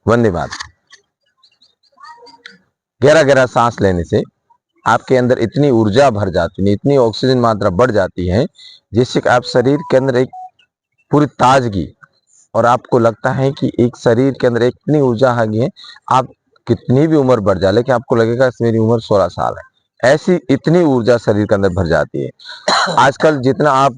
वंदे मातरम। गहरा गहरा सांस लेने से आपके अंदर इतनी ऊर्जा भर जाती है, इतनी ऑक्सीजन मात्रा बढ़ जाती है, जिससे कि आप शरीर के अंदर एक पूरी ताजगी, और आपको लगता है कि एक शरीर के अंदर इतनी ऊर्जा आ गई है, आप कितनी भी उम्र बढ़ जाए लेकिन आपको लगेगा मेरी उम्र 16 साल है। ऐसी इतनी ऊर्जा शरीर के अंदर भर जाती है। आजकल जितना आप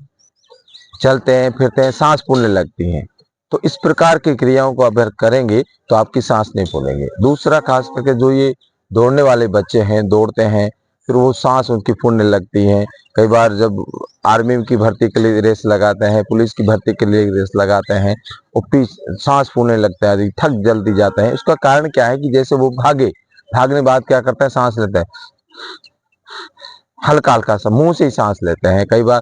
चलते हैं फिरते हैं, सांस फूलने लगती हैं। तो इस प्रकार की क्रियाओं को अगर करेंगे तो आपकी सांस नहीं फूलेंगे। दूसरा, खास करके जो ये दौड़ने वाले बच्चे हैं, दौड़ते हैं, फिर वो सांस उनकी फूलने लगती है। कई बार जब आर्मी की भर्ती के लिए रेस लगाते हैं, पुलिस की भर्ती के लिए रेस लगाते हैं, वो सांस फूलने लगता है, थक जल्दी जाते हैं। उसका कारण क्या है कि जैसे वो भागने बाद क्या करते हैं, सांस लेते हैं, हल्का हल्का सा मुंह से ही सांस लेते हैं। कई बार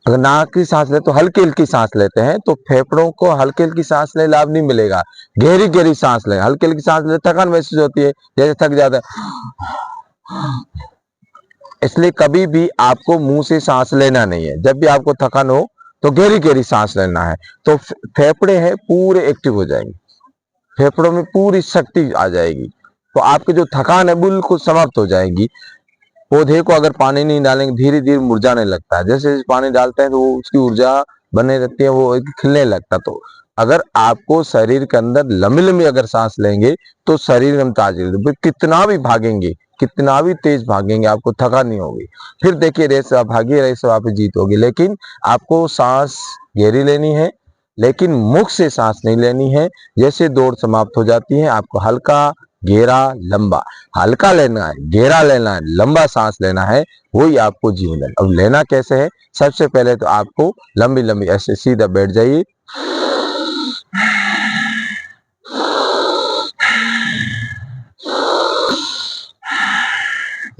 अगर नाक की सांस ले तो हल्की हल्की सांस लेते हैं, तो फेफड़ों को हल्की हल्की सांस ले लाभ नहीं मिलेगा। गहरी गहरी सांस ले, हल्की हल्की सांस ले थकान महसूस होती है, जैसे थक जाता है। इसलिए कभी भी आपको मुंह से सांस लेना नहीं है। जब भी आपको थकान हो तो गहरी गहरी सांस लेना है, तो फेफड़े हैं पूरे एक्टिव हो जाएंगे, फेफड़ों में पूरी शक्ति आ जाएगी, तो आपकी जो थकान है बिल्कुल समाप्त हो जाएगी। पौधे को अगर पानी नहीं डालेंगे धीरे धीरे मुरझाने लगता है, जैसे पानी डालते हैं तो वो उसकी ऊर्जा बने रहती है, वो खिलने लगता है। तो अगर आपको शरीर के अंदर लंबी लंबी अगर सांस लेंगे तो शरीर में ताजगी, कितना भी भागेंगे, कितना भी तेज भागेंगे, आपको थकान नहीं होगी। फिर देखिए रेस भागिए, रेस आप जीत होगी। लेकिन आपको सांस गहरी लेनी है, लेकिन मुख से सांस नहीं लेनी है। जैसे दौड़ समाप्त हो जाती है, आपको हल्का गहरा लंबा, हल्का लेना है, गहरा लेना है, लंबा सांस लेना है, वही आपको जीवन है। अब लेना कैसे है, सबसे पहले तो आपको लंबी लंबी ऐसे सीधा बैठ जाइए,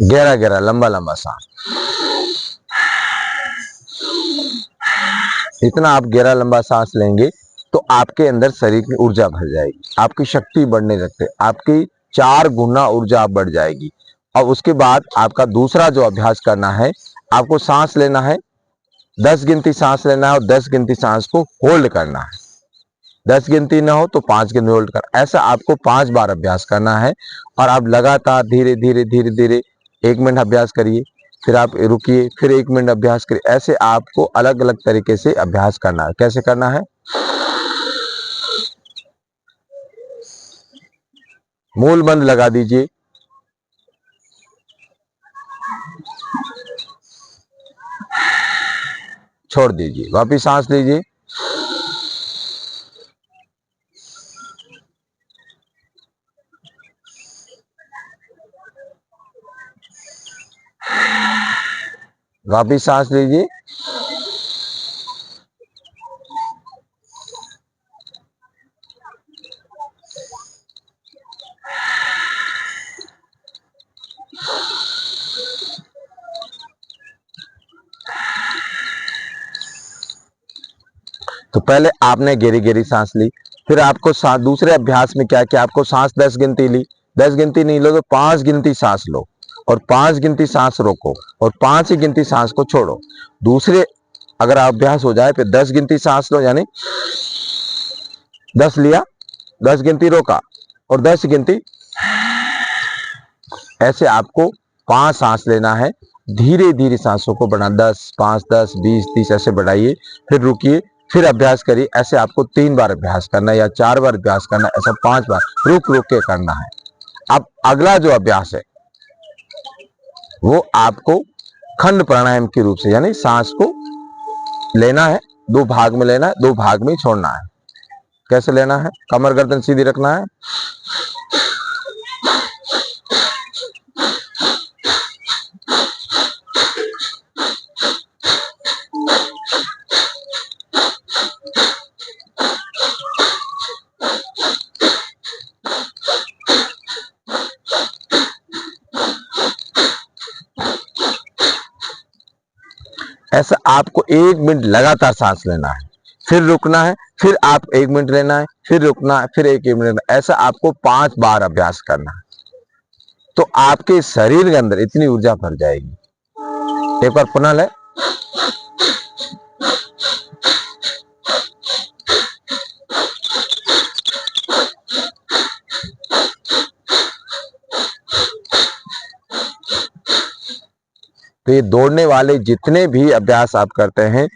गहरा गहरा लंबा लंबा सांस। इतना आप गहरा लंबा सांस लेंगे तो आपके अंदर शरीर की ऊर्जा भर जाएगी, आपकी शक्ति बढ़ने लगते, आपकी 4 गुना ऊर्जा बढ़ जाएगी। और उसके बाद आपका दूसरा जो अभ्यास करना है, आपको सांस लेना है, 10 गिनती सांस लेना है और 10 गिनती सांस को होल्ड करना है। 10 गिनती ना हो तो 5 गिनती होल्ड कर, ऐसा आपको 5 बार अभ्यास करना है। और आप लगातार धीरे धीरे धीरे धीरे 1 मिनट अभ्यास करिए, फिर आप रुकिए, फिर 1 मिनट अभ्यास करिए। ऐसे आपको अलग अलग तरीके से अभ्यास करना है। कैसे करना है, मूल बंद लगा दीजिए, छोड़ दीजिए, वापिस सांस लीजिए, वापिस सांस लीजिए, तो पहले आपने गहरी गहरी सांस ली, फिर आपको दूसरे अभ्यास में क्या किया, आपको सांस 10 गिनती ली, 10 गिनती नहीं लो तो 5 गिनती सांस लो, और 5 गिनती सांस रोको, और 5 ही गिनती सांस को छोड़ो। दूसरे अगर अभ्यास हो जाए फिर 10 गिनती सांस लो, यानी 10 लिया, 10 गिनती रोका और 10 गिनती, ऐसे आपको 5 सांस लेना है। धीरे धीरे सांसों को बढ़ा, 10, 5, 10, 20, 30 ऐसे बढ़ाइए, फिर रुकिए, फिर अभ्यास करिए। ऐसे आपको 3 बार अभ्यास करना है या 4 बार अभ्यास करना है, ऐसा 5 बार रुक रुक के करना है। अब अगला जो अभ्यास है वो आपको खंड प्राणायाम के रूप से, यानी सांस को लेना है, 2 भाग में लेना है, 2 भाग में छोड़ना है। कैसे लेना है, कमर गर्दन सीधी रखना है, ऐसा आपको 1 मिनट लगातार सांस लेना है, फिर रुकना है, फिर आप 1 मिनट लेना है, फिर रुकना है, फिर 1 मिनट, ऐसा आपको 5 बार अभ्यास करना है। तो आपके शरीर के अंदर इतनी ऊर्जा भर जाएगी। एक बार पुनः ले, तो ये दौड़ने वाले जितने भी अभ्यास आप करते हैं,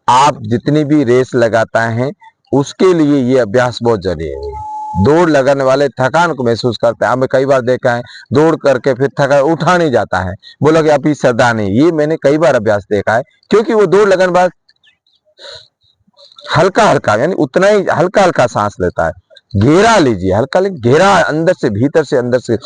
आप जितनी भी रेस लगाता है, उसके लिए ये अभ्यास बहुत जरूरी है। दौड़ लगाने वाले थकान को महसूस करते हैं। हमें कई बार देखा है दौड़ करके फिर थकान उठा नहीं जाता है, बोला कि अभी श्रद्धा नहीं। ये मैंने कई बार अभ्यास देखा है, क्योंकि वो दौड़ लगाने बाद हल्का हल्का, यानी उतना ही हल्का हल्का सांस लेता है। घेरा लीजिए, हल्का लेकिन घेरा, अंदर से भीतर से, अंदर से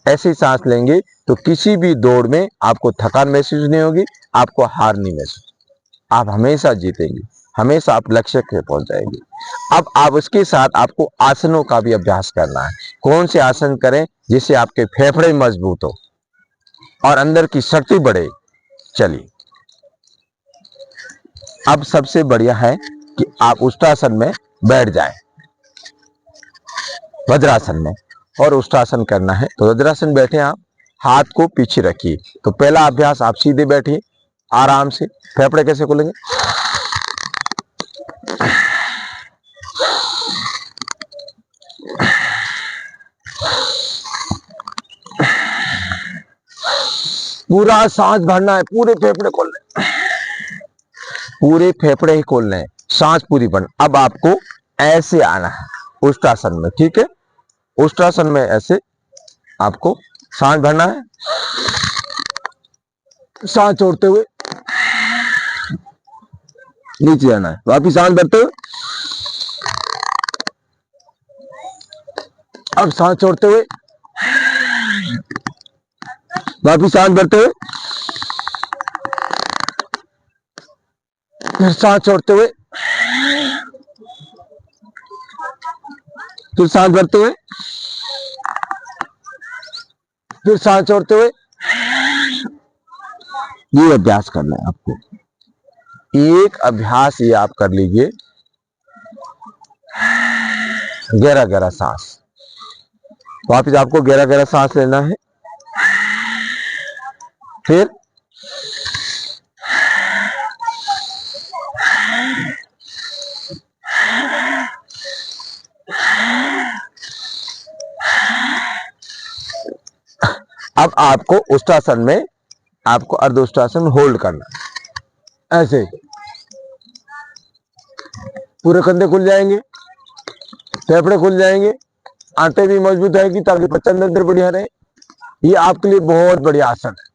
ऐसी सांस लेंगे तो किसी भी दौड़ में आपको थकान महसूस नहीं होगी, आपको हार नहीं महसूस, आप हमेशा जीतेंगे, हमेशा आप लक्ष्य के पहुंच जाएंगे। अब आप उसके साथ आपको आसनों का भी अभ्यास करना है। कौन से आसन करें जिससे आपके फेफड़े मजबूत हो और अंदर की शक्ति बढ़े। चलिए, अब सबसे बढ़िया है कि आप उष्टासन में बैठ जाएं, वज्रासन में, और उष्टासन करना है तो वज्रासन बैठे आप, हाथ को पीछे रखिए। तो पहला अभ्यास, आप सीधे बैठिए आराम से। फेफड़े कैसे खोलेंगे, पूरा सांस भरना है, पूरे फेफड़े खोलने, पूरे फेफड़े ही खोलने हैं, सांस पूरी भरना। अब आपको ऐसे आना है उष्टासन में, ठीक है। उष्टासन में ऐसे आपको सांस भरना है, सांस छोड़ते हुए नीचे आना है, वापिस सांस भरते हुए, अब सांस छोड़ते हुए, वापिस सांस भरते हुए, फिर सांस छोड़ते हुए, फिर सांस भरते हुए, फिर सांस छोड़ते हुए। ये अभ्यास करना है आपको, एक अभ्यास ये आप कर लीजिए। गहरा गहरा सांस, वापिस आपको गहरा गहरा सांस लेना है, फिर अब आपको उष्टासन में, आपको अर्ध उष्टासन होल्ड करना, ऐसे पूरे कंधे खुल जाएंगे, फेफड़े खुल जाएंगे, आंतें भी मजबूत रहेगी ताकि पाचन तंत्र बढ़िया रहे। ये आपके लिए बहुत बढ़िया आसन है।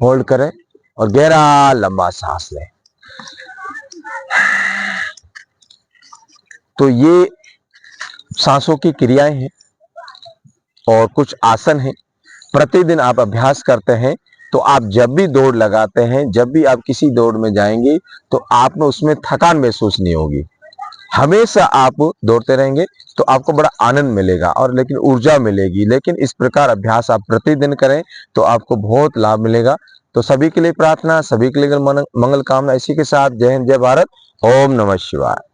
होल्ड करें और गहरा लंबा सांस लें। तो ये सांसों की क्रियाएं हैं और कुछ आसन हैं। प्रतिदिन आप अभ्यास करते हैं तो आप जब भी दौड़ लगाते हैं, जब भी आप किसी दौड़ में जाएंगे तो आप में उसमें थकान महसूस नहीं होगी। हमेशा आप दौड़ते रहेंगे तो आपको बड़ा आनंद मिलेगा और लेकिन ऊर्जा मिलेगी। लेकिन इस प्रकार अभ्यास आप प्रतिदिन करें तो आपको बहुत लाभ मिलेगा। तो सभी के लिए प्रार्थना, सभी के लिए मंगल कामना। इसी के साथ जय हिंद, जय भारत, ओम नमः शिवाय।